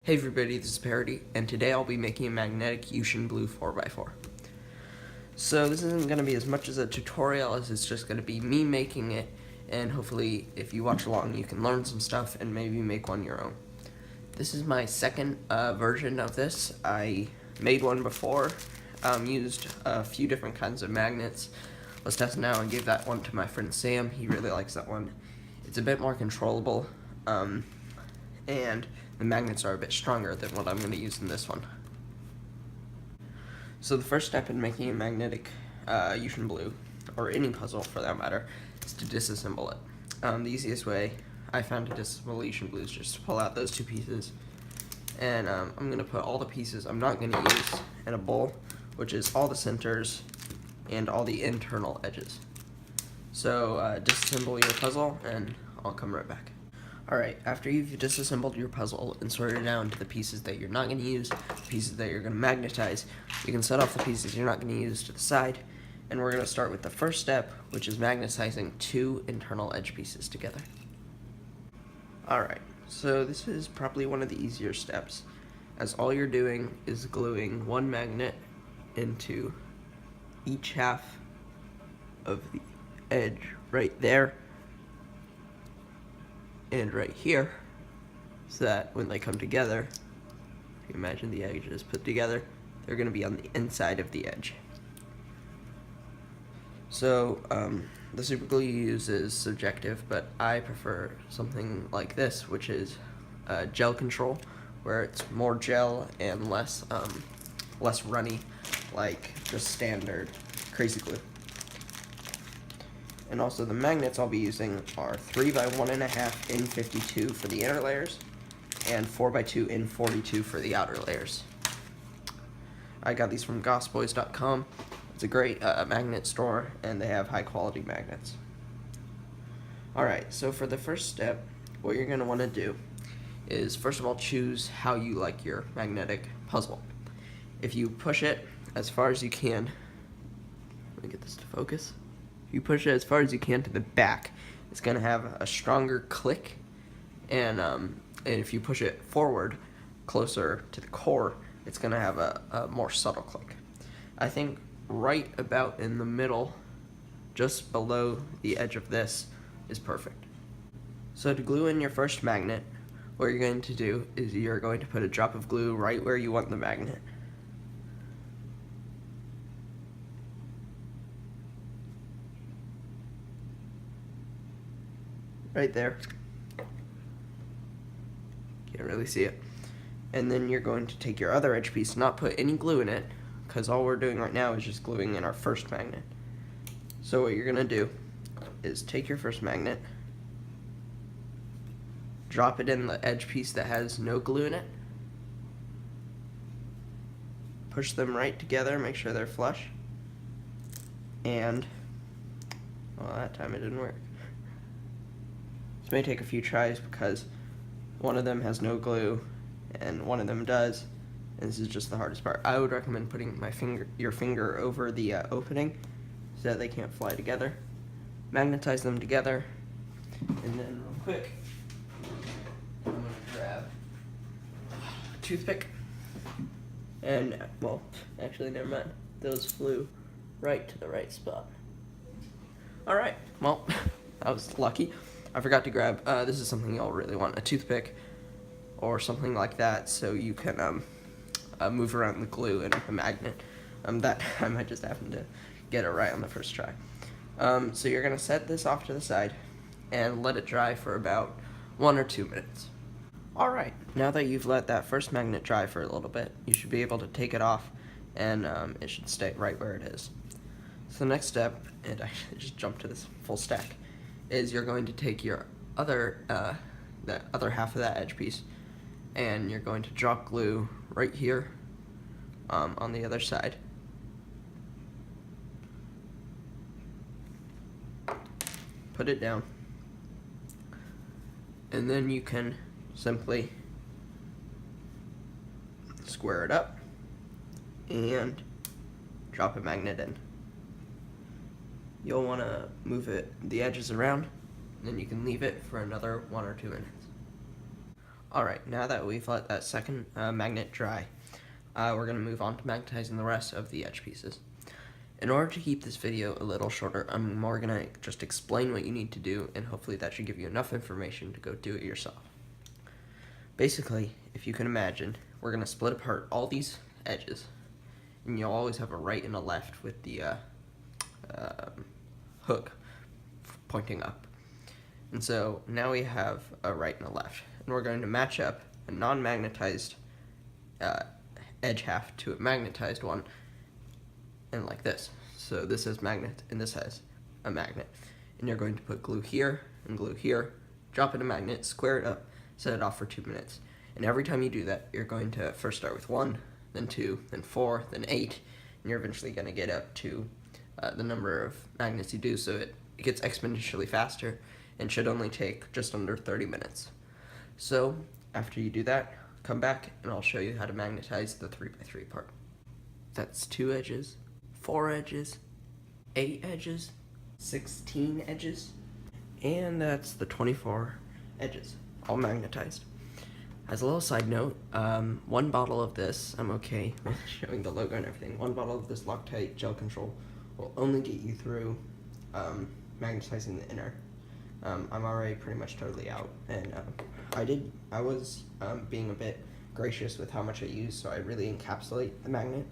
Hey everybody, this is Parody, and today I'll be making a magnetic Yuxin blue 4x4. So this isn't going to be as much as a tutorial as it's just going to be me making it, and hopefully if you watch along you can learn some stuff and maybe make one your own. This is my second version of this. I made one before, used a few different kinds of magnets. Let's test it now and gave that one to my friend Sam. He really likes that one. It's a bit more controllable, and the magnets are a bit stronger than what I'm going to use in this one. So the first step in making a magnetic Yuxin blue, or any puzzle for that matter, is to disassemble it. The easiest way I found to disassemble Yuxin blue is just to pull out those two pieces, and I'm going to put all the pieces I'm not going to use in a bowl, which is all the centers and all the internal edges. So disassemble your puzzle and I'll come right back. Alright, after you've disassembled your puzzle and sorted it down to the pieces that you're not going to use, the pieces that you're going to magnetize, you can set off the pieces you're not going to use to the side, and we're going to start with the first step, which is magnetizing two internal edge pieces together. Alright, so this is probably one of the easier steps, as all you're doing is gluing one magnet into each half of the edge right there and right here, so that when they come together, if you imagine the edges put together, they're going to be on the inside of the edge. So the super glue you use is subjective, but I prefer something like this, which is gel control, where it's more gel and less runny, like just standard crazy glue. And also the magnets I'll be using are 3x1.5 in 52 for the inner layers, and 4x2 in 42 for the outer layers. I got these from gossboys.com. It's a great magnet store, and they have high quality magnets. Alright, so for the first step, what you're going to want to do is first of all choose how you like your magnetic puzzle. If you push it as far as you can, let me get this to focus. You push it as far as you can to the back, it's going to have a stronger click, and if you push it forward closer to the core, it's going to have a more subtle click. I think right about in the middle, just below the edge of this, is perfect. So to glue in your first magnet, what you're going to do is you're going to put a drop of glue right where you want the magnet. Right there. Can't really see it. And then you're going to take your other edge piece, not put any glue in it, because all we're doing right now is just gluing in our first magnet. So what you're going to do is take your first magnet, drop it in the edge piece that has no glue in it, push them right together, make sure they're flush, and, well, that time it didn't work. This may take a few tries because one of them has no glue and one of them does, and this is just the hardest part. I would recommend putting your finger over the opening so that they can't fly together. Magnetize them together, and then real quick, I'm going to grab a toothpick, and, well, actually never mind, those flew right to the right spot. Alright, well, I was lucky. I forgot to grab, this is something you'll really want, a toothpick or something like that, so you can move around the glue and the magnet. That I might just happen to get it right on the first try. So you're going to set this off to the side and let it dry for about 1 or 2 minutes. Alright, now that you've let that first magnet dry for a little bit, you should be able to take it off, and it should stay right where it is. So the next step, and I just jumped to this full stack, is you're going to take your other, the other half of that edge piece, and you're going to drop glue right here on the other side. Put it down, and then you can simply square it up and drop a magnet in. You'll want to move the edges around, and then you can leave it for another 1 or 2 minutes. Alright, now that we've let that second magnet dry, we're going to move on to magnetizing the rest of the edge pieces. In order to keep this video a little shorter, I'm more going to just explain what you need to do, and hopefully that should give you enough information to go do it yourself. Basically, if you can imagine, we're going to split apart all these edges, and you'll always have a right and a left with the hook pointing up. And so now we have a right and a left, and we're going to match up a non-magnetized edge half to a magnetized one, and like this. So this has magnet, and this has a magnet. And you're going to put glue here and glue here, drop in a magnet, square it up, set it off for 2 minutes. And every time you do that, you're going to first start with 1, then 2, then 4, then 8, and you're eventually going to get up to the number of magnets you do, so it gets exponentially faster and should only take just under 30 minutes. So after you do that, come back and I'll show you how to magnetize the 3x3 part. That's 2 edges, 4 edges, 8 edges, 16 edges, and that's the 24 edges, all magnetized. As a little side note, 1 bottle of this, I'm okay with showing the logo and everything, 1 bottle of this Loctite gel control will only get you through magnetizing the inner. I'm already pretty much totally out, and I was being a bit gracious with how much I use, so I really encapsulate the magnet.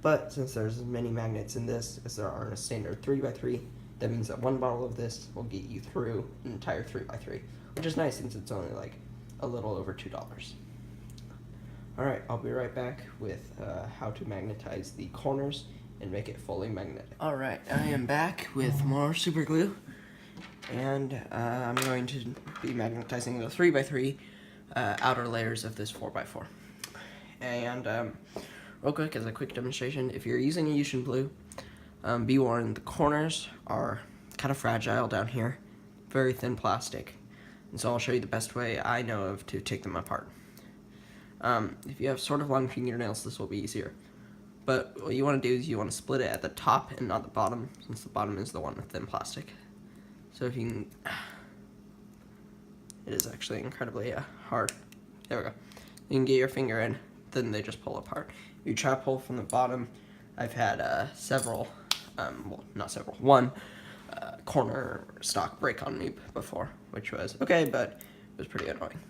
But since there's as many magnets in this as there are in a standard 3x3, that means that 1 bottle of this will get you through an entire 3x3, which is nice since it's only like a little over $2. Alright, I'll be right back with how to magnetize the corners and make it fully magnetic. Alright, I am back with more super glue, and I'm going to be magnetizing the 3x3 outer layers of this 4x4. And real quick, as a quick demonstration, if you're using a Yuxin glue, be warned, the corners are kind of fragile down here, very thin plastic, and so I'll show you the best way I know of to take them apart. If you have sort of long fingernails, this will be easier. But what you want to do is you want to split it at the top and not the bottom, since the bottom is the one with thin plastic. So if you can, it is actually incredibly hard. There we go. You can get your finger in, then they just pull apart. If you try to pull from the bottom, I've had several, well, not several, one corner stock break on me before, which was okay, but it was pretty annoying.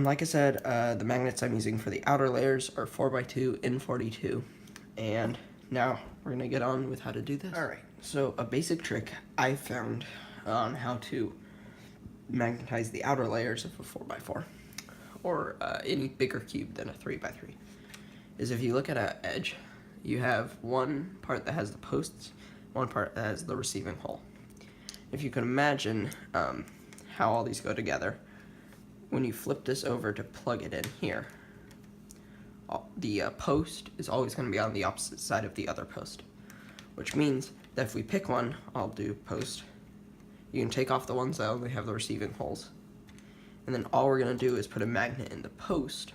Like I said, the magnets I'm using for the outer layers are 4x2 N42, and now we're going to get on with how to do this. Alright, so a basic trick I found on how to magnetize the outer layers of a 4x4, or any bigger cube than a 3x3, is if you look at an edge, you have one part that has the posts, one part that has the receiving hole. If you can imagine how all these go together, when you flip this over to plug it in here, the post is always going to be on the opposite side of the other post, which means that if we pick one, I'll do post, you can take off the ones that only have the receiving holes, and then all we're going to do is put a magnet in the post,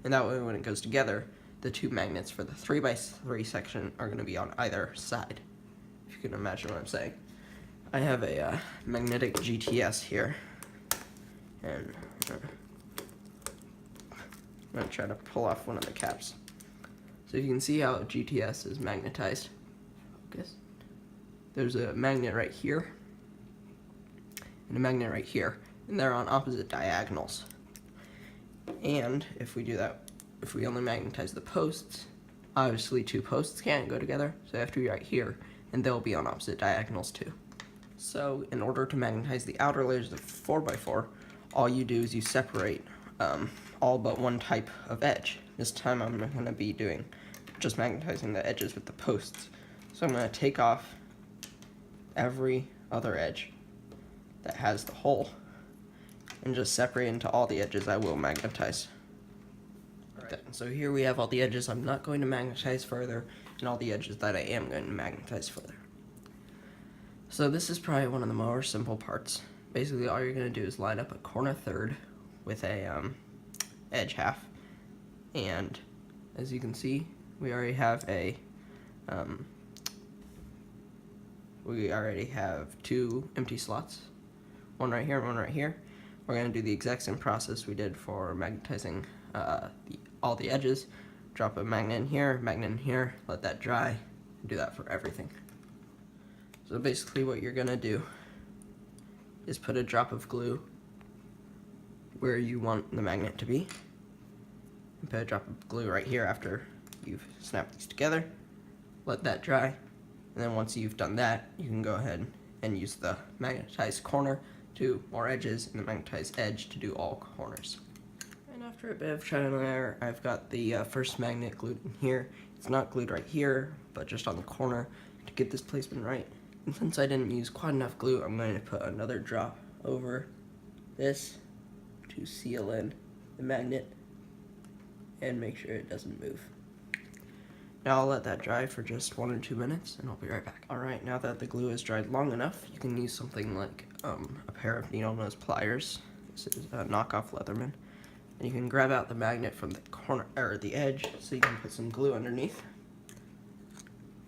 and that way when it goes together, the 2 magnets for the 3x3 section are going to be on either side, if you can imagine what I'm saying. I have a magnetic GTS here, and I'm going to try to pull off one of the caps. So you can see how a GTS is magnetized. Focus. There's a magnet right here, and a magnet right here, and they're on opposite diagonals. And if we do that, if we only magnetize the posts, obviously 2 posts can't go together, so they have to be right here, and they'll be on opposite diagonals too. So in order to magnetize the outer layers of 4x4, all you do is you separate all but one type of edge. This time I'm going to be doing just magnetizing the edges with the posts. So I'm going to take off every other edge that has the hole and just separate into all the edges I will magnetize. Right. So here we have all the edges I'm not going to magnetize further, and all the edges that I am going to magnetize further. So this is probably one of the more simple parts. Basically all you're going to do is line up a corner third with a edge half, and as you can see, we already have a we already have 2 empty slots, one right here and one right here. we're going to do the exact same process we did for magnetizing all the edges. Drop a magnet in here, let that dry, and do that for everything. So basically what you're going to do is put a drop of glue where you want the magnet to be. And put a drop of glue right here after you've snapped these together. Let that dry, and then once you've done that, you can go ahead and use the magnetized corner to do more edges and the magnetized edge to do all corners. And after a bit of trial and error, I've got the first magnet glued in here. It's not glued right here, but just on the corner to get this placement right. And since I didn't use quite enough glue, I'm going to put another drop over this to seal in the magnet and make sure it doesn't move. Now I'll let that dry for just 1 or 2 minutes and I'll be right back. Alright, now that the glue is dried long enough, you can use something like a pair of needle nose pliers. This is a knockoff Leatherman. And you can grab out the magnet from the corner, or the edge, so you can put some glue underneath.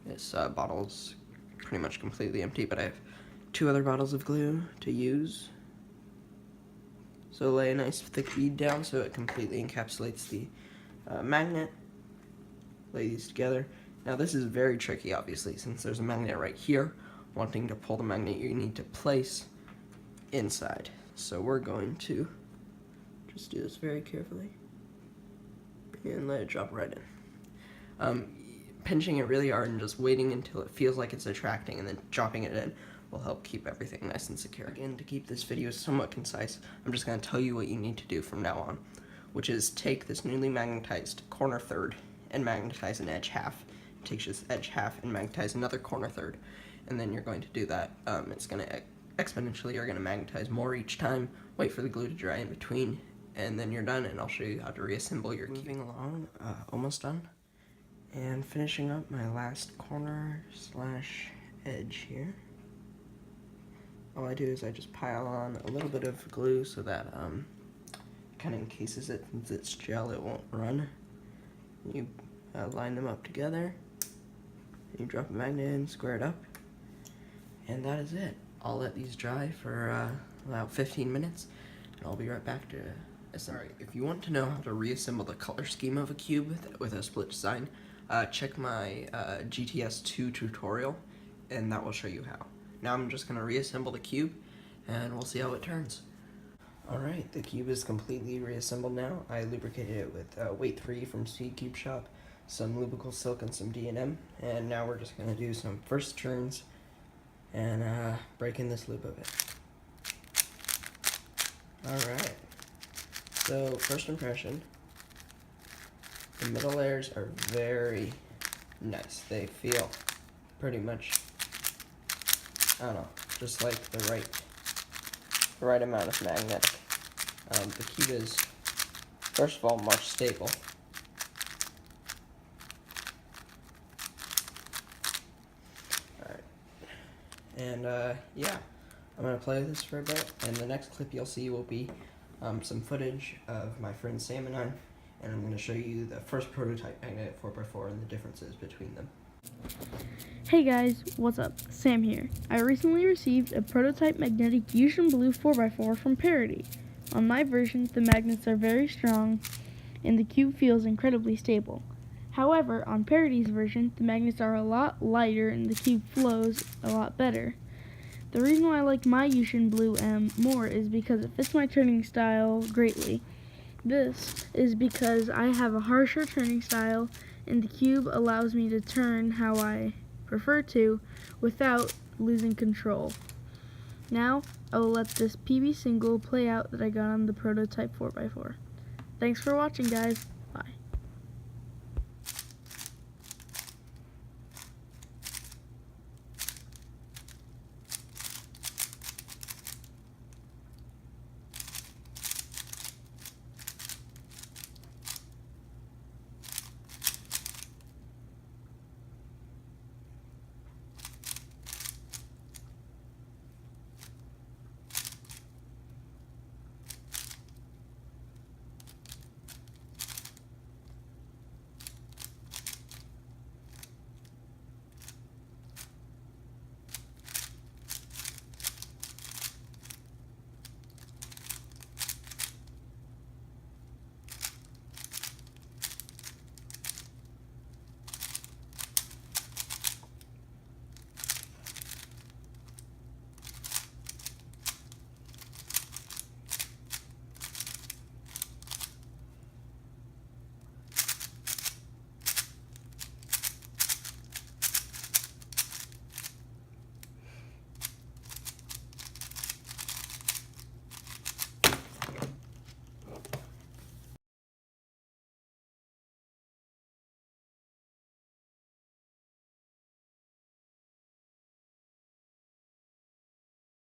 This bottle's pretty much completely empty, but I have 2 other bottles of glue to use. So lay a nice thick bead down so it completely encapsulates the magnet. Lay these together. Now this is very tricky, obviously, since there's a magnet right here. Wanting to pull the magnet, you need to place inside. So we're going to just do this very carefully and let it drop right in. Pinching it really hard and just waiting until it feels like it's attracting and then dropping it in will help keep everything nice and secure. Again, to keep this video somewhat concise, I'm just going to tell you what you need to do from now on, which is take this newly magnetized corner third and magnetize an edge half. Take this edge half and magnetize another corner third, and then you're going to do that. It's going to exponentially, you're going to magnetize more each time, wait for the glue to dry in between, and then you're done, and I'll show you how to reassemble your cube. Moving along, almost done, and finishing up my last corner slash edge here. All I do is I just pile on a little bit of glue so that kind of encases it. Since it's gel, it won't run. You line them up together, you drop a magnet in, square it up, and that is it. I'll let these dry for about 15 minutes, and I'll be right back to assembly. If you want to know how to reassemble the color scheme of a cube with a split design, check my GTS2 tutorial, and that will show you how. Now I'm just going to reassemble the cube, and we'll see how it turns. Alright, the cube is completely reassembled now. I lubricated it with weight 3 from Speed Cube Shop, some lubrical silk, and some D&M. And now we're just going to do some first turns and break in this loop of it. Alright, so first impression, the middle layers are very nice. They feel pretty much, I don't know, just like the right amount of magnetic. The cube is, first of all, more stable. Alright. And, yeah. I'm going to play with this for a bit, and the next clip you'll see will be some footage of my friend Sam and I, and I'm going to show you the first prototype magnet 4x4 and the differences between them. Hey guys, what's up? Sam here. I recently received a prototype magnetic Yuxin Blue 4x4 from Parity. On my version, the magnets are very strong and the cube feels incredibly stable. However, on Parity's version, the magnets are a lot lighter and the cube flows a lot better. The reason why I like my Yuxin Blue M more is because it fits my turning style greatly. This is because I have a harsher turning style and the cube allows me to turn how I prefer to without losing control. Now, I will let this PB single play out that I got on the prototype 4x4. Thanks for watching, guys. Bye.